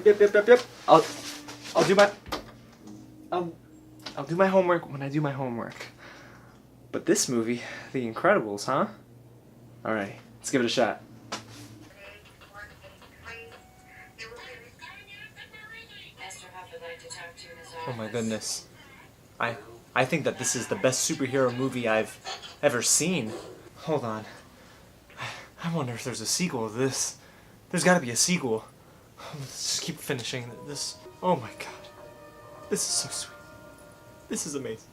Yep. I'll do my I'll do my homework when I do my homework. But this movie, The Incredibles, huh? Alright, let's give it a shot. Oh my goodness. I think that this is the best superhero movie I've ever seen. Hold on. I wonder if there's a sequel to this. There's gotta be a sequel. Let's just keep finishing this. Oh my god. This is so sweet. This is amazing.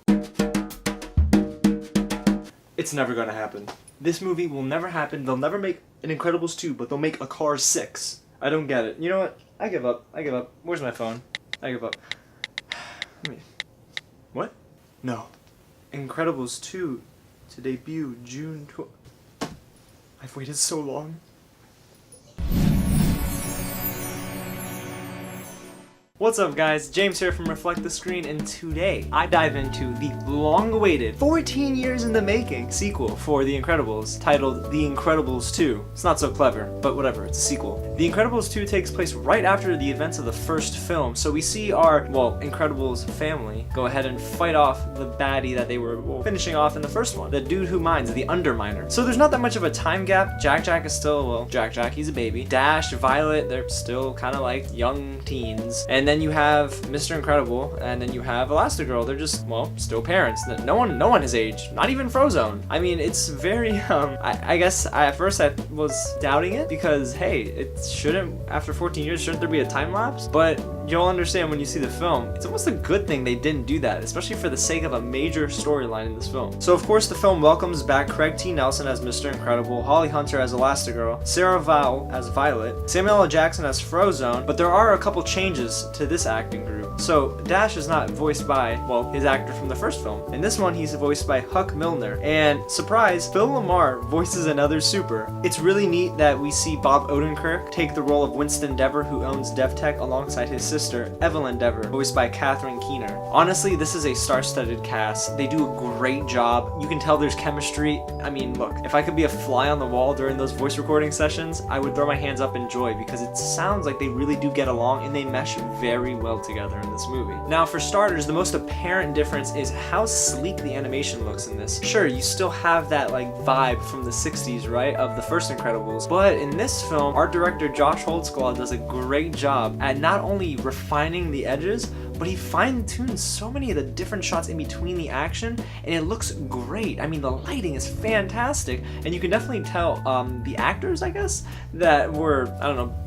It's never gonna happen. This movie will never happen. They'll never make an Incredibles 2, but they'll make a Cars 6. I don't get it. You know what? I give up. Where's my phone? I give up. What? No. Incredibles 2 to debut June 12th. I've waited so long. What's up guys, James here from Reflect the Screen, and today I dive into the long-awaited, 14 years in the making sequel for The Incredibles, titled The Incredibles 2. It's not so clever, but whatever, it's a sequel. The Incredibles 2 takes place right after the events of the first film, so we see our, Incredibles family go ahead and fight off the baddie that they were finishing off in the first one, the dude who mines, the Underminer. So there's not that much of a time gap. Jack is still, Jack, he's a baby. Dash, Violet, they're still kind of like young teens. And then you have Mr. Incredible, and then you have Elastigirl. They're just, still parents. No one his age, not even Frozone. I mean, it's very, I guess at first I was doubting it because, hey, it shouldn't, after 14 years, shouldn't there be a time lapse? But you'll understand when you see the film, it's almost a good thing they didn't do that, especially for the sake of a major storyline in this film. So of course the film welcomes back Craig T. Nelson as Mr. Incredible, Holly Hunter as Elastigirl, Sarah Vowell as Violet, Samuel L. Jackson as Frozone, but there are a couple changes to this acting group. So Dash is not voiced by, his actor from the first film. In this one, he's voiced by Huck Milner, and surprise, Phil LaMarr voices another super. It's really neat that we see Bob Odenkirk take the role of Winston Dever, who owns DevTech, alongside his sister, Evelyn Dever, voiced by Catherine Keener. Honestly, this is a star-studded cast. They do a great job. You can tell there's chemistry. I mean, look, if I could be a fly on the wall during those voice recording sessions, I would throw my hands up in joy because it sounds like they really do get along and they mesh very well together in this movie. Now, for starters, the most apparent difference is how sleek the animation looks in this. Sure, you still have that vibe from the 60s, right, of the first Incredibles, but in this film, art director Josh Holtzclaw does a great job at not only refining the edges, but he fine-tunes so many of the different shots in between the action, and it looks great. I mean, the lighting is fantastic, and you can definitely tell the actors, I guess, that were,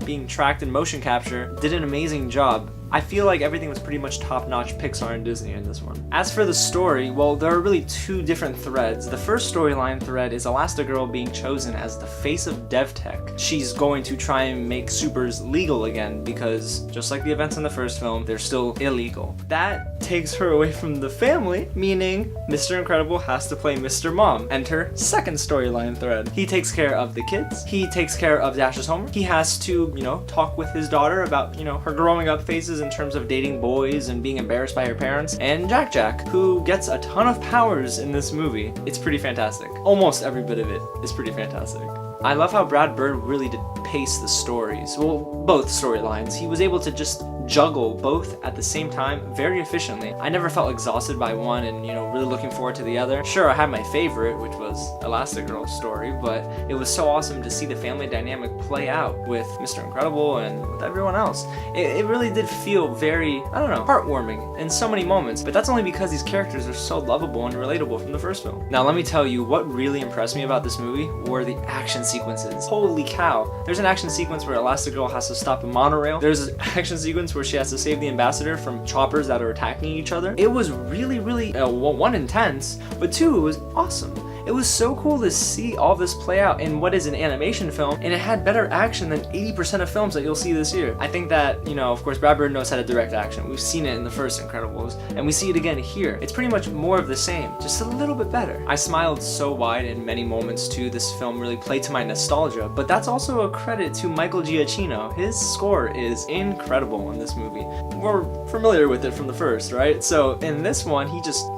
being tracked in motion capture did an amazing job. I feel like everything was pretty much top-notch Pixar and Disney in this one. As for the story, there are really two different threads. The first storyline thread is Elastigirl being chosen as the face of DevTech. She's going to try and make supers legal again because, just like the events in the first film, they're still illegal. That takes her away from the family, meaning Mr. Incredible has to play Mr. Mom. Enter second storyline thread. He takes care of the kids. He takes care of Dash's homework. He has to, talk with his daughter about, her growing up phases in terms of dating boys and being embarrassed by her parents, and Jack, who gets a ton of powers in this movie. It's pretty fantastic. Almost every bit of it is pretty fantastic. I love how Brad Bird really did pace the stories. Both storylines. He was able to just juggle both at the same time very efficiently. I never felt exhausted by one and, really looking forward to the other. Sure, I had my favorite, which was Elastigirl's story, but it was so awesome to see the family dynamic play out with Mr. Incredible and with everyone else. It really did feel very, heartwarming in so many moments, but that's only because these characters are so lovable and relatable from the first film. Now, let me tell you, what really impressed me about this movie were the action sequences. Holy cow. There's an action sequence where Elastigirl has to stop a monorail. There's an action sequence where she has to save the ambassador from choppers that are attacking each other. It was really, one, intense, but two, it was awesome. It was so cool to see all this play out in what is an animation film, and it had better action than 80% of films that you'll see this year. I think that, of course, Brad Bird knows how to direct action. We've seen it in the first Incredibles, and we see it again here. It's pretty much more of the same, just a little bit better. I smiled so wide in many moments too. This film really played to my nostalgia, but that's also a credit to Michael Giacchino. His score is incredible in this movie. We're familiar with it from the first, right? So in this one, he just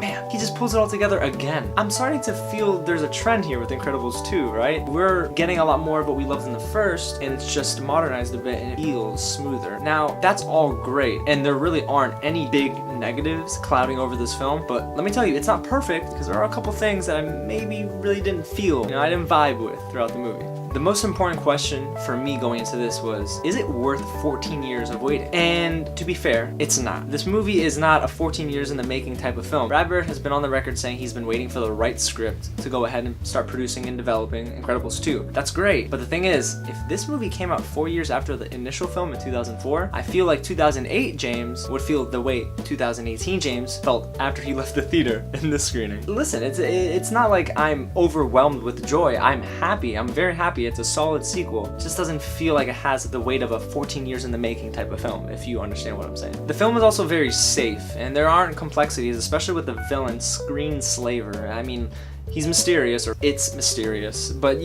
pulls it all together again. I'm starting to feel feel there's a trend here with Incredibles 2, right? We're getting a lot more of what we loved in the first, and it's just modernized a bit and it feels smoother. Now, that's all great, and there really aren't any big negatives clouding over this film, but let me tell you, it's not perfect because there are a couple things that I maybe really didn't feel, I didn't vibe with throughout the movie. The most important question for me going into this was, is it worth 14 years of waiting? And to be fair, it's not. This movie is not a 14 years in the making type of film. Brad Bird has been on the record saying he's been waiting for the right script to go ahead and start producing and developing Incredibles 2. That's great, but the thing is, if this movie came out 4 years after the initial film in 2004, I feel like 2008 James would feel the way 2018 James felt after he left the theater in this screening. Listen, it's not like I'm overwhelmed with joy. I'm happy. I'm very happy. It's a solid sequel. It just doesn't feel like it has the weight of a 14 years in the making type of film, if you understand what I'm saying. The film is also very safe, and there aren't complexities, especially with the villain, Screenslaver. I mean, he's mysterious, or it's mysterious, but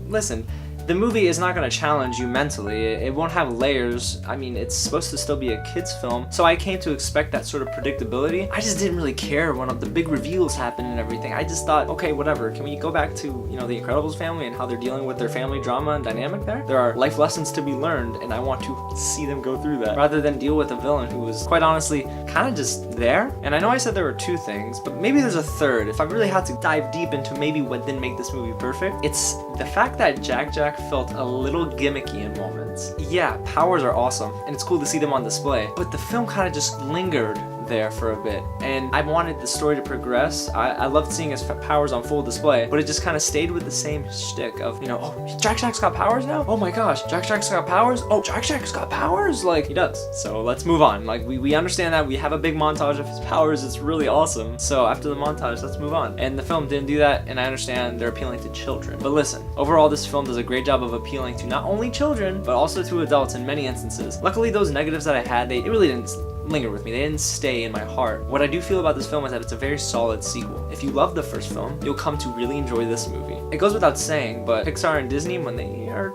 listen, the movie is not going to challenge you mentally. It won't have layers. I mean, it's supposed to still be a kid's film, so I came to expect that sort of predictability. I just didn't really care when the big reveals happened and everything. I just thought, okay, whatever. Can we go back to, the Incredibles family and how they're dealing with their family drama and dynamic there? There are life lessons to be learned, and I want to see them go through that, rather than deal with a villain who was, quite honestly, kind of just there. And I know I said there were two things, but maybe there's a third. If I really had to dive deep into maybe what didn't make this movie perfect, it's the fact that Jack felt a little gimmicky in moments. Yeah, powers are awesome, and it's cool to see them on display, but the film kind of just lingered there for a bit, and I wanted the story to progress. I loved seeing his powers on full display, but it just kind of stayed with the same shtick of, oh, Jack's got powers now? Oh my gosh, Jack's got powers? Oh, Jack's got powers? Like, he does. So let's move on. Like, we understand that. We have a big montage of his powers. It's really awesome. So after the montage, let's move on. And the film didn't do that, and I understand they're appealing to children. But listen, overall, this film does a great job of appealing to not only children, but also to adults in many instances. Luckily, those negatives that I had, they really didn't linger with me. They didn't stay in my heart. What I do feel about this film is that it's a very solid sequel. If you love the first film, you'll come to really enjoy this movie. It goes without saying, but Pixar and Disney, when they are,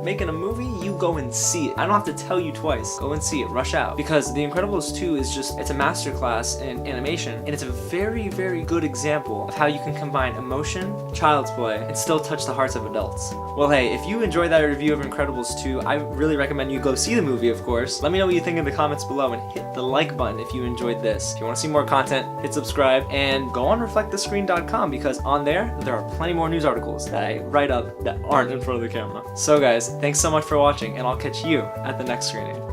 making a movie, you go and see it. I don't have to tell you twice. Go and see it. Rush out. Because The Incredibles 2 is it's a masterclass in animation, and it's a very, very good example of how you can combine emotion, child's play, and still touch the hearts of adults. Well, hey, if you enjoyed that review of Incredibles 2, I really recommend you go see the movie, of course. Let me know what you think in the comments below, and hit the like button if you enjoyed this. If you want to see more content, hit subscribe, and go on reflectthescreen.com, because on there are plenty more news articles that I write up that aren't in front of the camera. So guys, thanks so much for watching, and I'll catch you at the next screening.